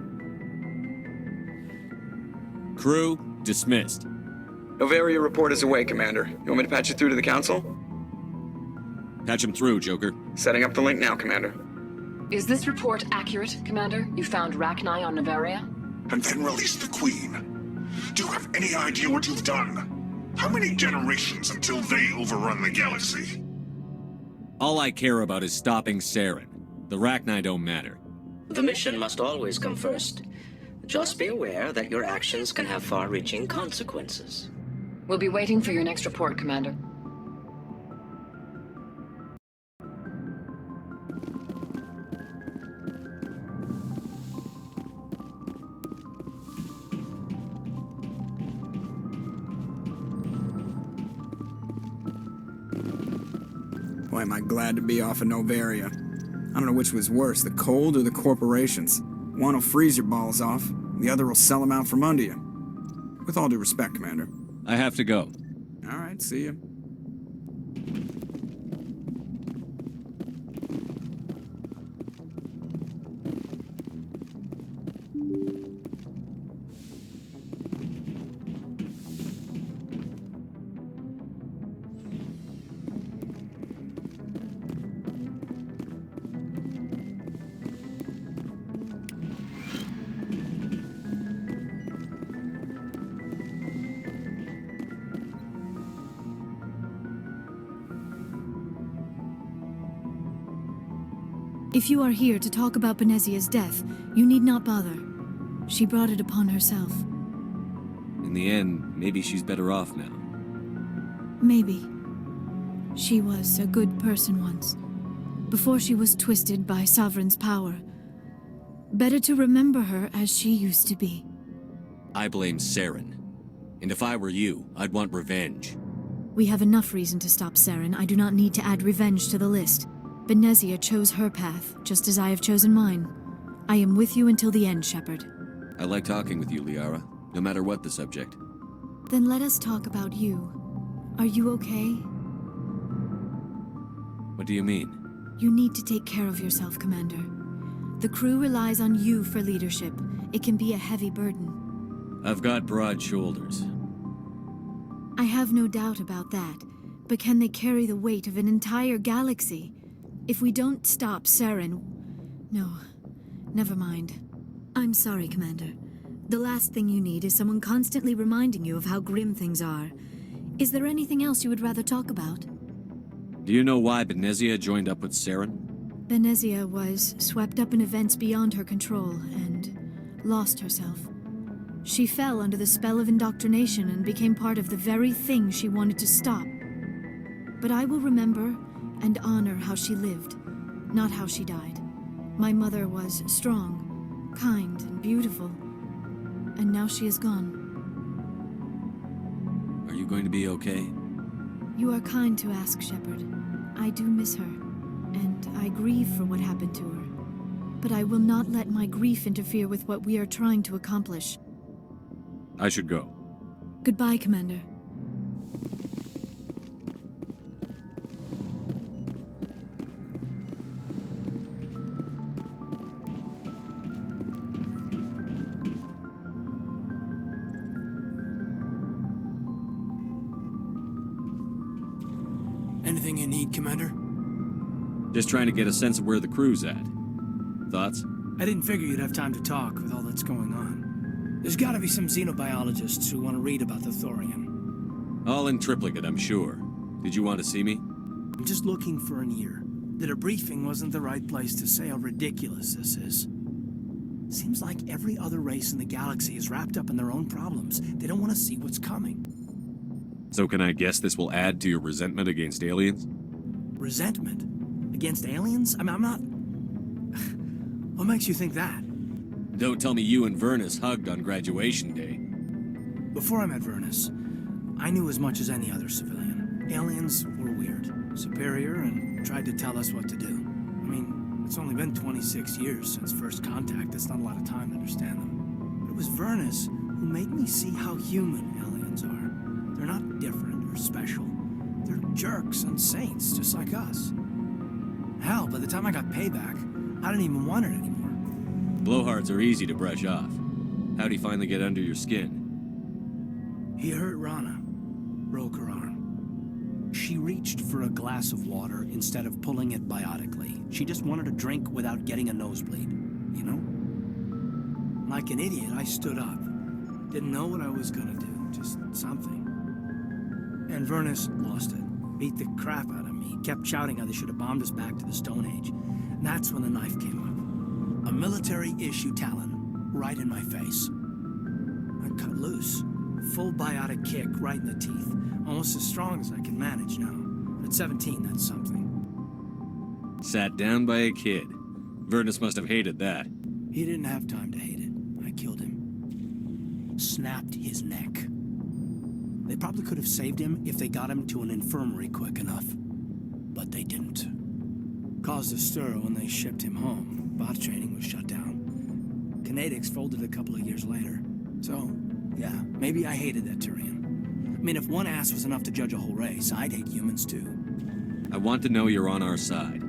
Crew, dismissed. Noveria report is away, Commander. You want me to patch you through to the Council? Patch him through, Joker. Setting up the link now, Commander. Is this report accurate, Commander? You found Rachni on Noveria? And then released the Queen. Do you have any idea what you've done? How many generations until they overrun the galaxy? All I care about is stopping Saren. The Rachni don't matter. The mission must always come first. Just be aware that your actions can have far-reaching consequences. We'll be waiting for your next report, Commander. Boy, am I glad to be off of Noveria. I don't know which was worse, the cold or the corporations. One will freeze your balls off, the other will sell them out from under you. With all due respect, Commander. I have to go. All right, see ya. If you are here to talk about Benezia's death, you need not bother. She brought it upon herself. In the end, maybe she's better off now. Maybe. She was a good person once, before she was twisted by Sovereign's power. Better to remember her as she used to be. I blame Saren. And if I were you, I'd want revenge. We have enough reason to stop Saren. I do not need to add revenge to the list. Benezia chose her path, just as I have chosen mine. I am with you until the end, Shepard. I like talking with you, Liara, no matter what the subject. Then let us talk about you. Are you okay? What do you mean? You need to take care of yourself, Commander. The crew relies on you for leadership. It can be a heavy burden. I've got broad shoulders. I have no doubt about that. But can they carry the weight of an entire galaxy? If we don't stop Saren... No, never mind. I'm sorry, Commander. The last thing you need is someone constantly reminding you of how grim things are. Is there anything else you would rather talk about? Do you know why Benezia joined up with Saren? Benezia was swept up in events beyond her control and lost herself. She fell under the spell of indoctrination and became part of the very thing she wanted to stop. But I will remember and honor how she lived, not how she died. My mother was strong, kind, and beautiful, and now she is gone. Are you going to be okay? You are kind to ask, Shepard. I do miss her, and I grieve for what happened to her. But I will not let my grief interfere with what we are trying to accomplish. I should go. Goodbye, Commander. Anything you need, Commander? Just trying to get a sense of where the crew's at. Thoughts? I didn't figure you'd have time to talk with all that's going on. There's gotta be some xenobiologists who want to read about the Thorian. All in triplicate, I'm sure. Did you want to see me? I'm just looking for an ear. The debriefing wasn't the right place to say how ridiculous this is. Seems like every other race in the galaxy is wrapped up in their own problems. They don't want to see what's coming. So can I guess this will add to your resentment against aliens? Resentment? Against aliens? I'm not... What makes you think that? Don't tell me you and Vernus hugged on graduation day. Before I met Vernus, I knew as much as any other civilian. Aliens were weird, superior, and tried to tell us what to do. I mean, it's only been 26 years since first contact. That's not a lot of time to understand them. But it was Vernus who made me see how human aliens are. They're not different or special. They're jerks and saints, just like us. Hell, by the time I got payback, I didn't even want it anymore. Blowhards are easy to brush off. How'd he finally get under your skin? He hurt Rana, broke her arm. She reached for a glass of water instead of pulling it biotically. She just wanted a drink without getting a nosebleed, you know? Like an idiot, I stood up. Didn't know what I was gonna do, just something. And Vernus lost it. Beat the crap out of me. Kept shouting how they should have bombed us back to the Stone Age. And that's when the knife came up. A military-issue talon, right in my face. I cut loose. Full biotic kick right in the teeth. Almost as strong as I can manage now. But at 17, that's something. Sat down by a kid. Vernus must have hated that. He didn't have time to hate it. I killed him. Snapped his neck. They probably could have saved him if they got him to an infirmary quick enough. But they didn't. Caused a stir when they shipped him home. Bot training was shut down. Kinetics folded a couple of years later. So, yeah, maybe I hated that Turian. I mean, if one ass was enough to judge a whole race, I'd hate humans too. I want to know you're on our side.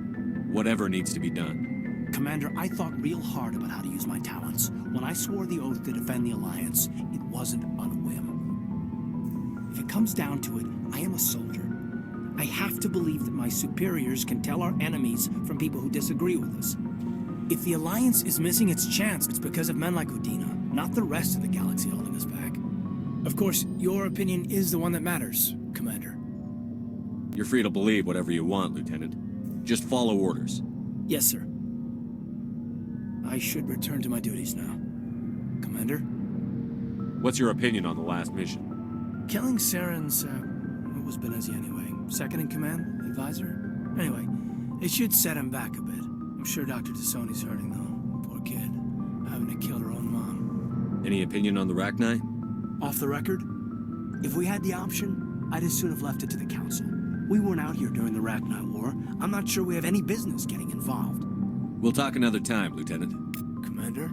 Whatever needs to be done. Commander, I thought real hard about how to use my talents. When I swore the oath to defend the Alliance, it wasn't on a whim. If it comes down to it, I am a soldier. I have to believe that my superiors can tell our enemies from people who disagree with us. If the Alliance is missing its chance, it's because of men like Udina, not the rest of the galaxy holding us back. Of course, your opinion is the one that matters, Commander. You're free to believe whatever you want, Lieutenant. Just follow orders. Yes, sir. I should return to my duties now. Commander? What's your opinion on the last mission? Killing Saren's, what was Benezi anyway? Second in command? Advisor? Anyway, it should set him back a bit. I'm sure Dr. Tassoni's hurting, though. Poor kid. Having to kill her own mom. Any opinion on the Rachni? Off the record? If we had the option, I'd as soon have left it to the Council. We weren't out here during the Rachni War. I'm not sure we have any business getting involved. We'll talk another time, Lieutenant. Commander?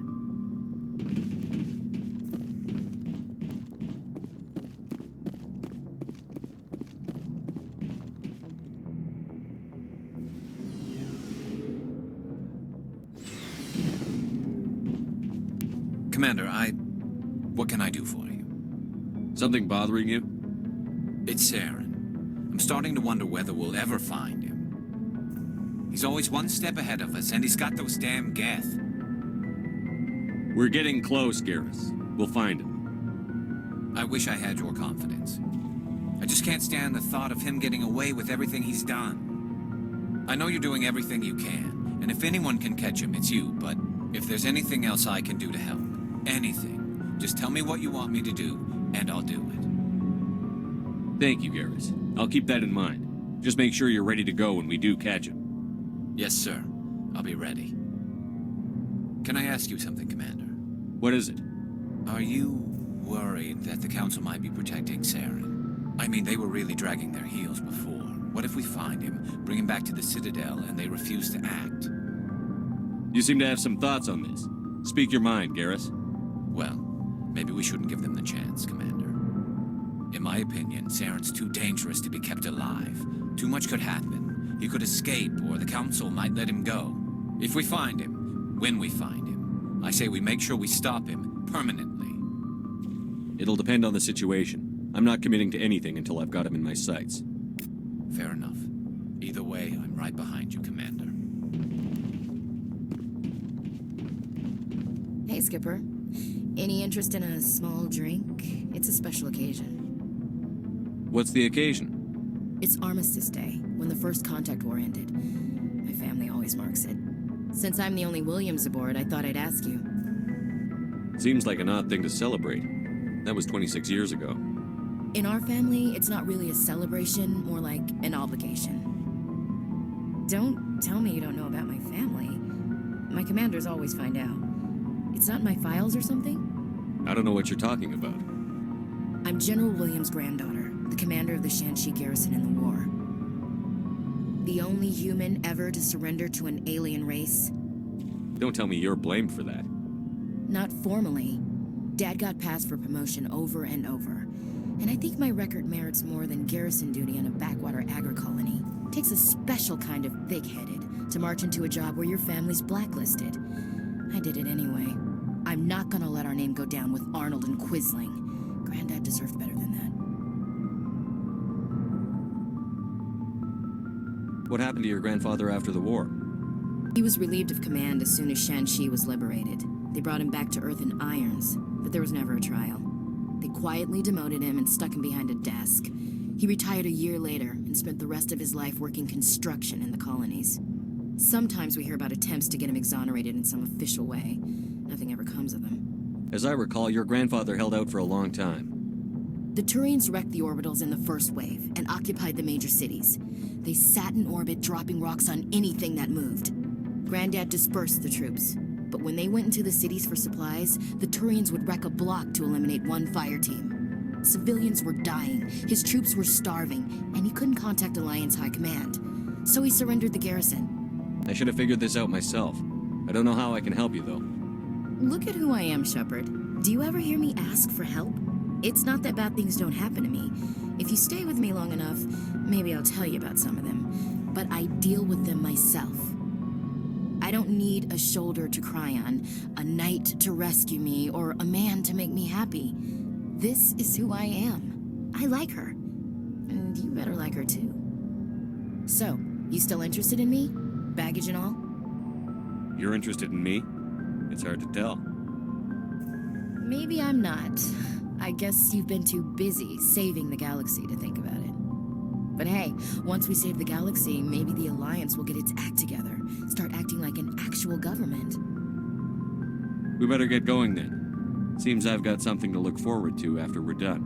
Commander, what can I do for you? Something bothering you? It's Saren. I'm starting to wonder whether we'll ever find him. He's always one step ahead of us, and he's got those damn Geth. We're getting close, Garrus. We'll find him. I wish I had your confidence. I just can't stand the thought of him getting away with everything he's done. I know you're doing everything you can, and if anyone can catch him, it's you, but if there's anything else I can do to help, anything, just tell me what you want me to do, and I'll do it. Thank you, Garrus. I'll keep that in mind. Just make sure you're ready to go when we do catch him. Yes, sir. I'll be ready. Can I ask you something, Commander? What is it? Are you worried that the Council might be protecting Saren? I mean, they were really dragging their heels before. What if we find him, bring him back to the Citadel, and they refuse to act? You seem to have some thoughts on this. Speak your mind, Garrus. Well, maybe we shouldn't give them the chance, Commander. In my opinion, Saren's too dangerous to be kept alive. Too much could happen. He could escape, or the Council might let him go. If we find him, when we find him, I say we make sure we stop him permanently. It'll depend on the situation. I'm not committing to anything until I've got him in my sights. Fair enough. Either way, I'm right behind you, Commander. Hey, Skipper. Any interest in a small drink? It's a special occasion. What's the occasion? It's Armistice Day, when the first contact war ended. My family always marks it. Since I'm the only Williams aboard, I thought I'd ask you. Seems like an odd thing to celebrate. That was 26 years ago. In our family, it's not really a celebration, more like an obligation. Don't tell me you don't know about my family. My commanders always find out. It's not in my files or something? I don't know what you're talking about. I'm General Williams' granddaughter, the commander of the Shanxi garrison in the war. The only human ever to surrender to an alien race. Don't tell me you're blamed for that. Not formally. Dad got passed for promotion over and over. And I think my record merits more than garrison duty on a backwater agri-colony. Takes a special kind of thick-headed to march into a job where your family's blacklisted. I did it anyway. I'm not gonna let our name go down with Arnold and Quisling. Granddad deserved better than that. What happened to your grandfather after the war? He was relieved of command as soon as Shanxi was liberated. They brought him back to Earth in irons, but there was never a trial. They quietly demoted him and stuck him behind a desk. He retired a year later and spent the rest of his life working construction in the colonies. Sometimes we hear about attempts to get him exonerated in some official way. Nothing ever comes of them. As I recall, your grandfather held out for a long time. The Turians wrecked the orbitals in the first wave and occupied the major cities. They sat in orbit, dropping rocks on anything that moved. Granddad dispersed the troops, but when they went into the cities for supplies, the Turians would wreck a block to eliminate one fire team. Civilians were dying, his troops were starving, and he couldn't contact Alliance High Command. So he surrendered the garrison. I should have figured this out myself. I don't know how I can help you, though. Look at who I am, Shepard. Do you ever hear me ask for help? It's not that bad things don't happen to me. If you stay with me long enough, maybe I'll tell you about some of them. But I deal with them myself. I don't need a shoulder to cry on, a knight to rescue me, or a man to make me happy. This is who I am. I like her. And you better like her too. So, you still interested in me? Baggage and all? You're interested in me? It's hard to tell. Maybe I'm not. I guess you've been too busy saving the galaxy to think about it. But hey, once we save the galaxy, maybe the Alliance will get its act together. Start acting like an actual government. We better get going then. Seems I've got something to look forward to after we're done.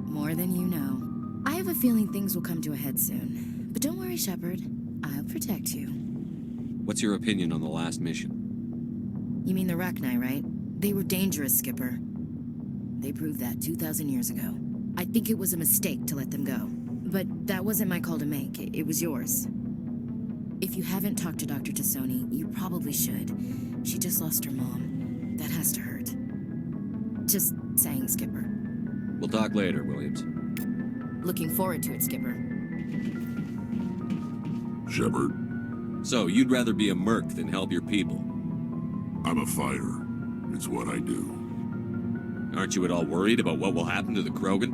More than you know. I have a feeling things will come to a head soon. But don't worry, Shepard. I'll protect you. What's your opinion on the last mission? You mean the Rachni, right? They were dangerous, Skipper. They proved that 2,000 years ago. I think it was a mistake to let them go. But that wasn't my call to make. It was yours. If you haven't talked to Dr. Tassoni, you probably should. She just lost her mom. That has to hurt. Just saying, Skipper. We'll talk later, Williams. Looking forward to it, Skipper. Shepard? So, you'd rather be a merc than help your people? I'm a fighter. It's what I do. Aren't you at all worried about what will happen to the Krogan?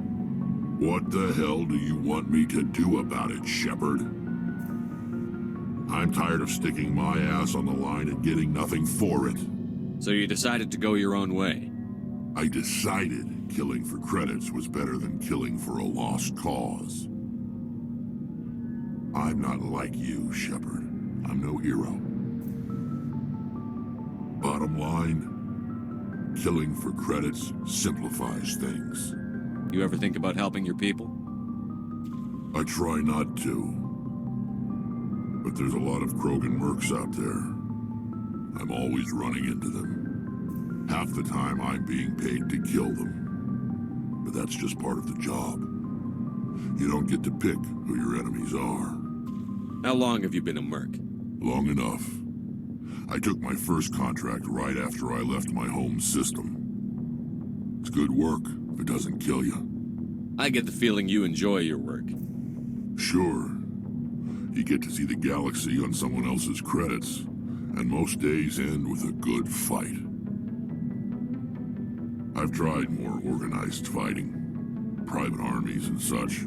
What the hell do you want me to do about it, Shepard? I'm tired of sticking my ass on the line and getting nothing for it. So you decided to go your own way? I decided killing for credits was better than killing for a lost cause. I'm not like you, Shepard. I'm no hero. Bottom line, killing for credits simplifies things. You ever think about helping your people? I try not to. But there's a lot of Krogan mercs out there. I'm always running into them. Half the time I'm being paid to kill them. But that's just part of the job. You don't get to pick who your enemies are. How long have you been a merc? Long enough. I took my first contract right after I left my home system. It's good work if it doesn't kill you. I get the feeling you enjoy your work. Sure. You get to see the galaxy on someone else's credits, and most days end with a good fight. I've tried more organized fighting, private armies and such,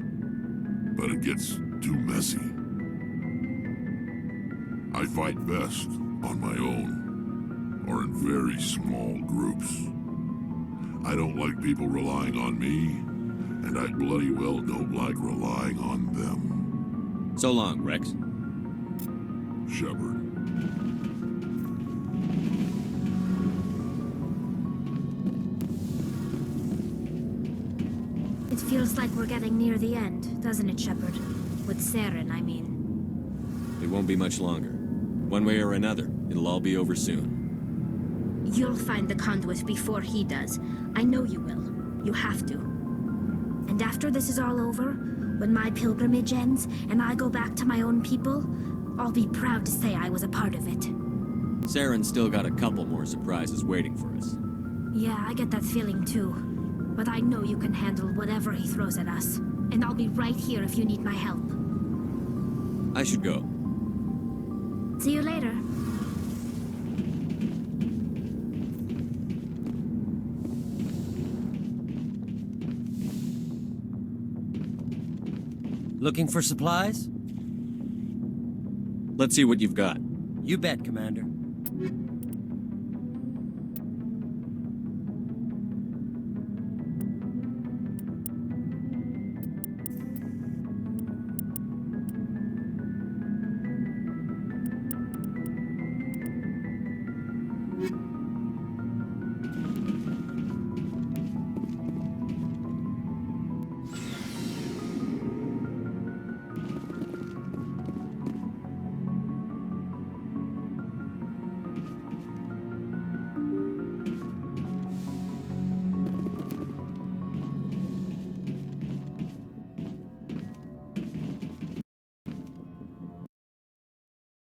but it gets too messy. I fight best on my own, or in very small groups. I don't like people relying on me, and I bloody well don't like relying on them. So long, Wrex. Shepard. It feels like we're getting near the end, doesn't it, Shepard? With Saren, I mean. It won't be much longer. One way or another, it'll all be over soon. You'll find the conduit before he does. I know you will. You have to. And after this is all over, when my pilgrimage ends and I go back to my own people, I'll be proud to say I was a part of it. Saren's still got a couple more surprises waiting for us. Yeah, I get that feeling too. But I know you can handle whatever he throws at us. And I'll be right here if you need my help. I should go. See you later. Looking for supplies? Let's see what you've got. You bet, Commander.